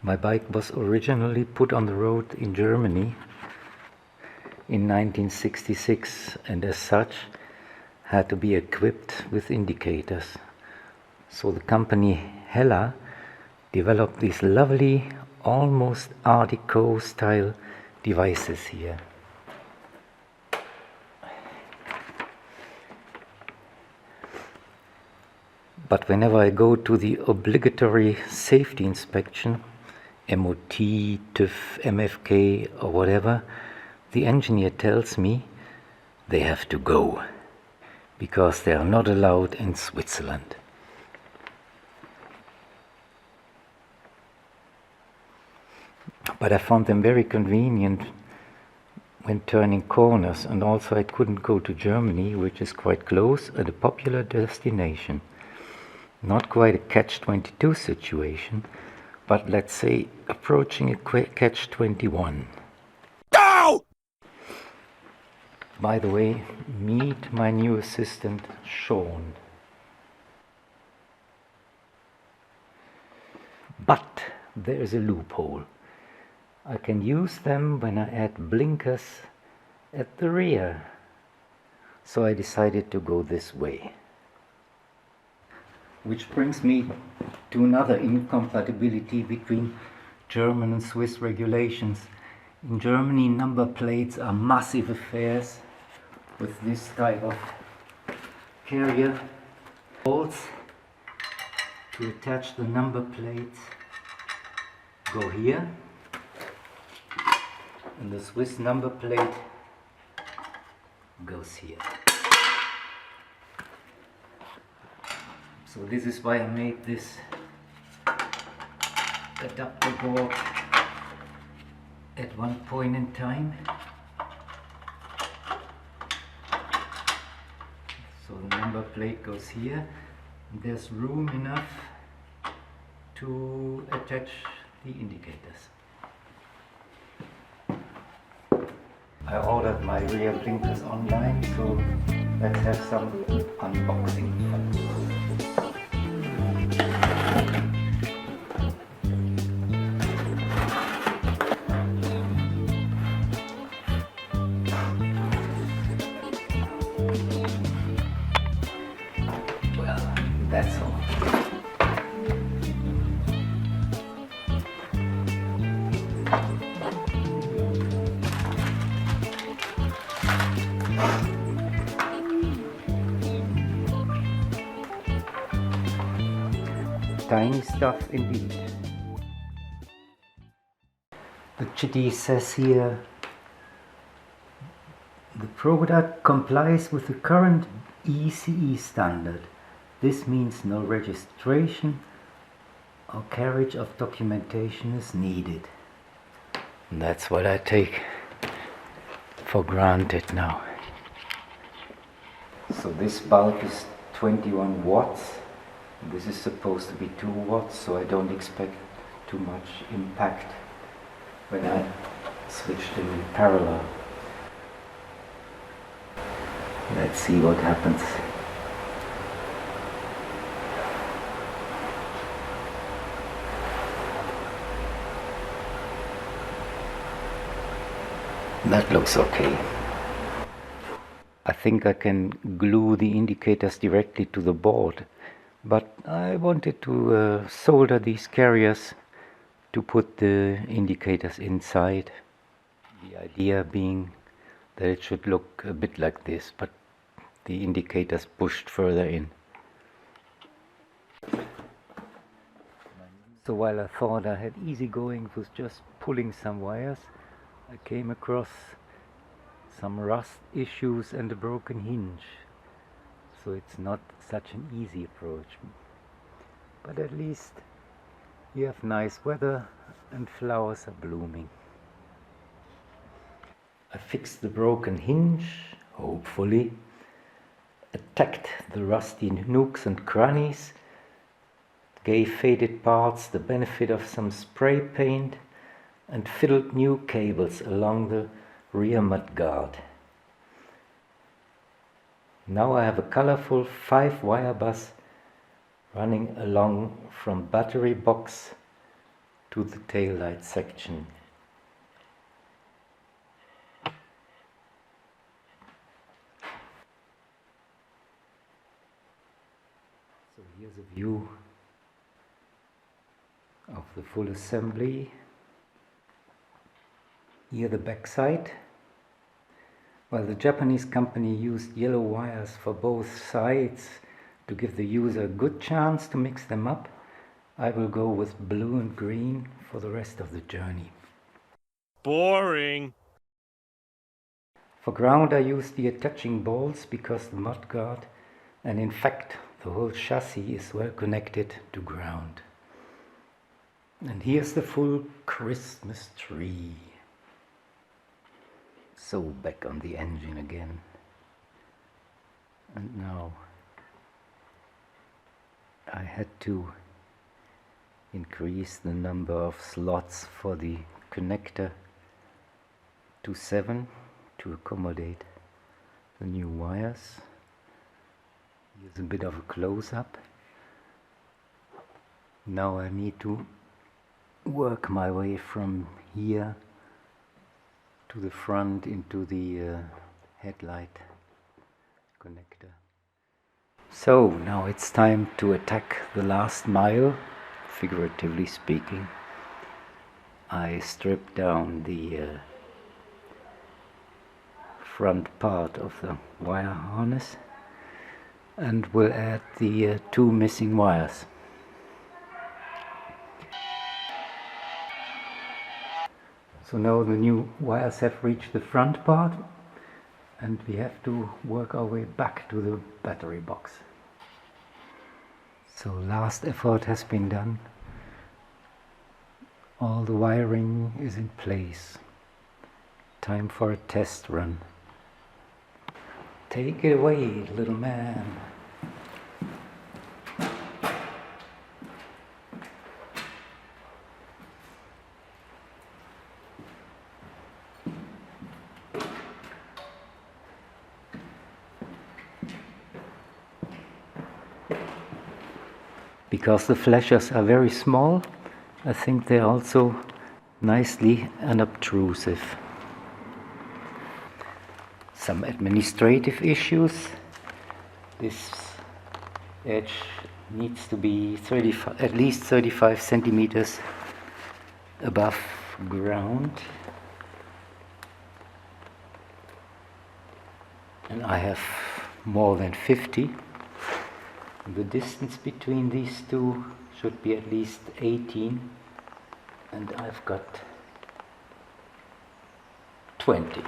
My bike was originally put on the road in Germany in 1966 and as such had to be equipped with indicators. So the company Hella developed these lovely, almost Art Deco style devices here. But whenever I go to the obligatory safety inspection, MOT, TÜV, MFK or whatever, the engineer tells me they have to go because they are not allowed in Switzerland. But I found them very convenient when turning corners, and also I couldn't go to Germany, which is quite close and a popular destination. Not quite a catch-22 situation, but let's say approaching a catch-21. No! By the way, meet my new assistant, Sean. But there is a loophole. I can use them when I add blinkers at the rear. So I decided to go this way. Which brings me to another incompatibility between German and Swiss regulations. In Germany, number plates are massive affairs with this type of carrier. Bolts to attach the number plates go here, and the Swiss number plate goes here. So this is why I made this adapter board at one point in time. So the number plate goes here, and there's room enough to attach the indicators. I ordered my rear blinkers online, so let's have some unboxing fun. Well, that's all. Tiny stuff indeed. The chitty says here, the product complies with the current ECE standard. This means no registration or carriage of documentation is needed. And that's what I take for granted now. So this bulb is 21 watts. This is supposed to be 2 watts, so I don't expect too much impact when I switch them in parallel. Let's see what happens. That looks okay. I think I can glue the indicators directly to the board, but I wanted to solder these carriers to put the indicators inside. The idea being that it should look a bit like this, but the indicators pushed further in. So while I thought I had easy going with just pulling some wires, I came across some rust issues and a broken hinge. So it's not such an easy approach. But at least you have nice weather and flowers are blooming. I fixed the broken hinge, hopefully, attacked the rusty nooks and crannies, gave faded parts the benefit of some spray paint, and fitted new cables along the rear mudguard. Now I have a colorful 5-wire bus running along from battery box to the taillight section. So here's a view of the full assembly. Here the backside. Well, the Japanese company used yellow wires for both sides to give the user a good chance to mix them up. I will go with blue and green for the rest of the journey. Boring. For ground I used the attaching bolts because the mudguard, and in fact the whole chassis, is well connected to ground. And here's the full Christmas tree. So back on the engine again. And now I had to increase the number of slots for the connector to 7 to accommodate the new wires. Here's a bit of a close-up. Now I need to work my way from here to the front into the headlight connector. So now it's time to attack the last mile, figuratively speaking. I stripped down the front part of the wire harness and will add the 2 missing wires. So now the new wires have reached the front part and we have to work our way back to the battery box. So last effort has been done. All the wiring is in place. Time for a test run. Take it away, little man. Because the flashers are very small, I think they're also nicely unobtrusive. Some administrative issues. This edge needs to be at least 35 centimeters above ground. And I have more than 50. The distance between these two should be at least 18, and I've got 20.